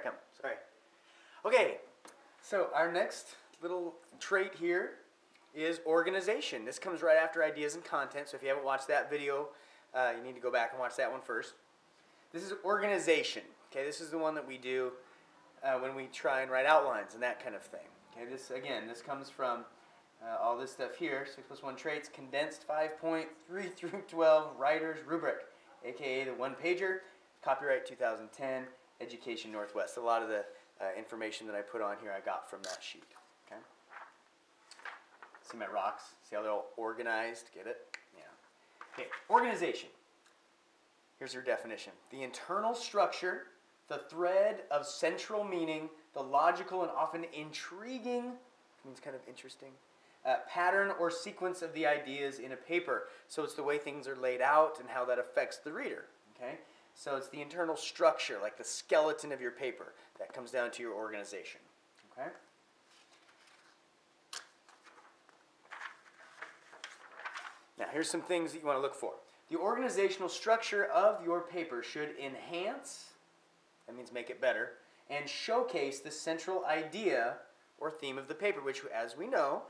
I come. Sorry. Okay, so our next little trait here is organization. This comes right after ideas and content, so if you haven't watched that video, you need to go back and watch that one first. This is organization. Okay, this is the one that we do when we try and write outlines and that kind of thing. Okay, this again, this comes from all this stuff here, 6+1 traits, condensed 5-point, 3 through 12 writer's rubric, aka the one-pager, copyright 2010, Education Northwest. A lot of the information that I put on here I got from that sheet. Okay. See my rocks? See how they're all organized? Get it? Yeah. Okay, organization. Here's your definition. The internal structure, the thread of central meaning, the logical and often intriguing, means kind of interesting, pattern or sequence of the ideas in a paper. So it's the way things are laid out and how that affects the reader. Okay? So it's the internal structure, like the skeleton of your paper, that comes down to your organization. Okay? Now here's some things that you want to look for. The organizational structure of your paper should enhance, that means make it better, and showcase the central idea or theme of the paper, which, as we know,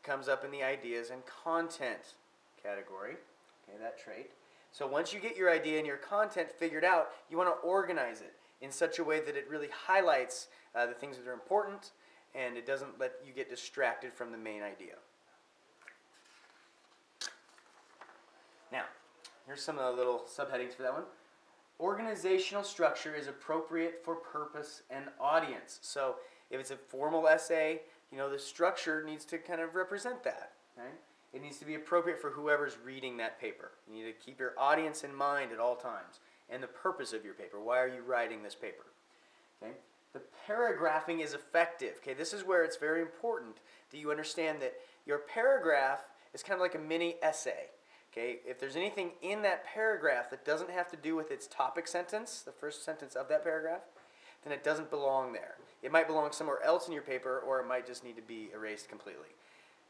comes up in the ideas and content category. Okay, that trait. So once you get your idea and your content figured out, you want to organize it in such a way that it really highlights the things that are important and it doesn't let you get distracted from the main idea. Now, here's some of the little subheadings for that one. Organizational structure is appropriate for purpose and audience. So if it's a formal essay, you know, the structure needs to kind of represent that. Right? It needs to be appropriate for whoever's reading that paper. You need to keep your audience in mind at all times and the purpose of your paper. Why are you writing this paper? Okay? The paragraphing is effective. Okay? This is where it's very important that you understand that your paragraph is kind of like a mini essay. Okay? If there's anything in that paragraph that doesn't have to do with its topic sentence, the first sentence of that paragraph, then it doesn't belong there. It might belong somewhere else in your paper, or it might just need to be erased completely.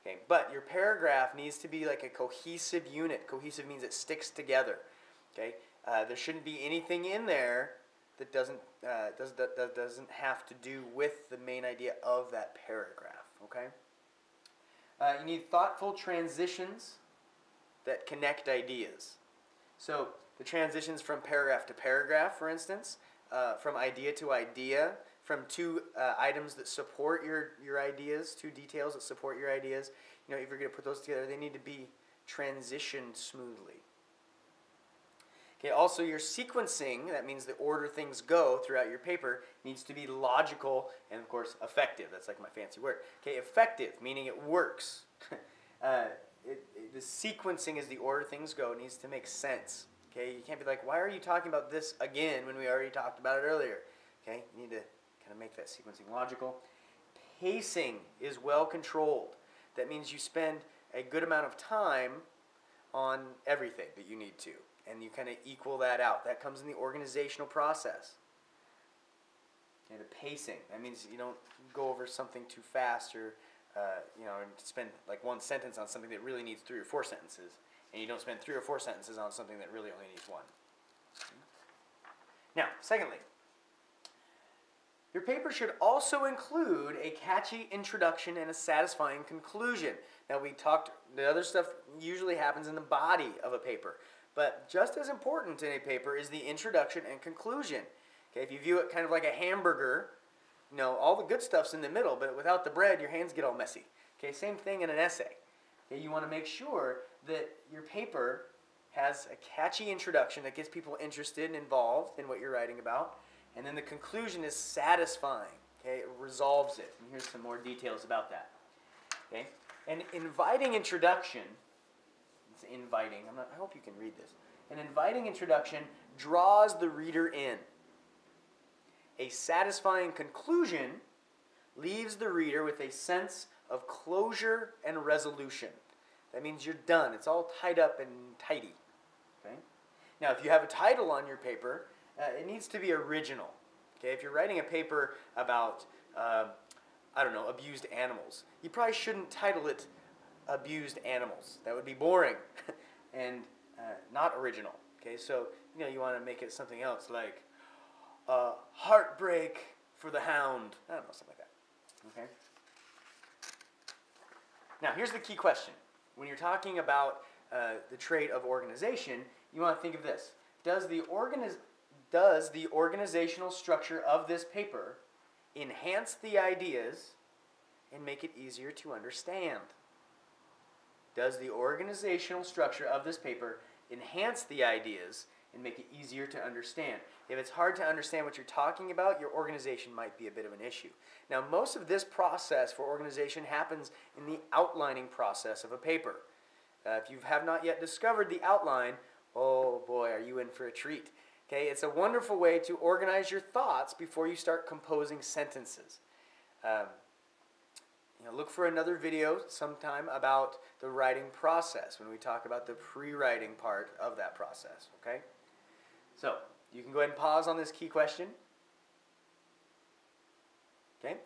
Okay, but your paragraph needs to be like a cohesive unit. Cohesive means it sticks together. Okay, there shouldn't be anything in there that doesn't have to do with the main idea of that paragraph. Okay, you need thoughtful transitions that connect ideas. So the transitions from paragraph to paragraph, for instance, from idea to idea, from two items that support your ideas, two details that support your ideas. You know, if you're going to put those together, they need to be transitioned smoothly. Okay, also your sequencing, that means the order things go throughout your paper, needs to be logical and, of course, effective. That's like my fancy word. Okay, effective, meaning it works. The sequencing as the order things go needs to make sense. Okay, you can't be like, why are you talking about this again when we already talked about it earlier? Okay, you need to kind of make that sequencing logical. Pacing is well controlled. That means you spend a good amount of time on everything that you need to, and you kind of equal that out. That comes in the organizational process. Okay, the pacing, that means you don't go over something too fast or you know, and spend like one sentence on something that really needs 3 or 4 sentences, and you don't spend 3 or 4 sentences on something that really only needs 1. Now, secondly, your paper should also include a catchy introduction and a satisfying conclusion. Now, we talked, the other stuff usually happens in the body of a paper, but just as important in a paper is the introduction and conclusion. Okay, if you view it kind of like a hamburger, you know, all the good stuff's in the middle, but without the bread, your hands get all messy. Okay, same thing in an essay. Okay, you want to make sure that your paper has a catchy introduction that gets people interested and involved in what you're writing about, and then the conclusion is satisfying. Okay, it resolves it. And here's some more details about that. Okay, an inviting introduction. It's inviting. I hope you can read this. An inviting introduction draws the reader in. A satisfying conclusion leaves the reader with a sense of closure and resolution. That means you're done. It's all tied up and tidy. Okay? Now, if you have a title on your paper, it needs to be original. Okay? If you're writing a paper about, I don't know, abused animals, you probably shouldn't title it Abused Animals. That would be boring and not original. Okay? So, you know, you want to make it something else like Heartbreak for the hound. I don't know, something like that. Okay? Now, here's the key question. When you're talking about the trait of organization, you want to think of this. Does the organizational structure of this paper enhance the ideas and make it easier to understand? Does the organizational structure of this paper enhance the ideas and make it easier to understand? If it's hard to understand what you're talking about, your organization might be a bit of an issue. Now, most of this process for organization happens in the outlining process of a paper. If you have not yet discovered the outline, oh boy, are you in for a treat. Okay, it's a wonderful way to organize your thoughts before you start composing sentences. Look for another video sometime about the writing process when we talk about the pre-writing part of that process. Okay, so you can go ahead and pause on this key question. Okay,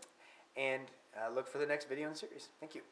and look for the next video in the series. Thank you.